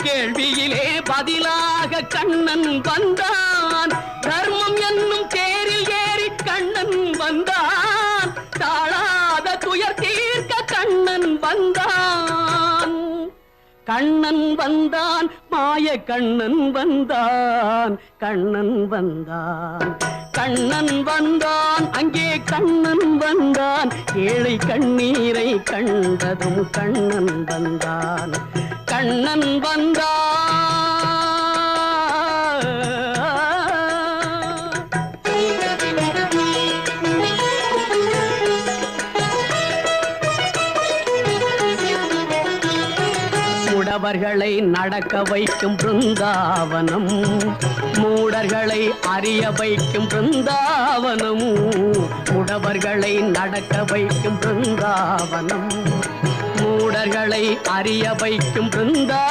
கேள்வியிலே பதிலாக கண்ணன் வந்தான். தர்மம் என்னும் தேரில் ஏறி கண்ணன் வந்தான். தாழாத துயர் தீர்க்க கண்ணன் வந்தான். கண்ணன் வந்தான், மாய கண்ணன் வந்தான். கண்ணன் வந்தான், கண்ணன் வந்தான், அங்கே கண்ணன் வந்தான். ஏழை கண்ணீரை கண்டதும் கண்ணன் வந்தான். கண்ணன் வந்தான். முடவர்களை நடக்க வைக்கும் பிருந்தாவனம், மூடர்களை அறிய வைக்கும் பிருந்தாவனம். முடவர்களை நடக்க வைக்கும் பிருந்தாவனம், மூடர்களை அறிய வைக்கும் பிருந்தாவனம்.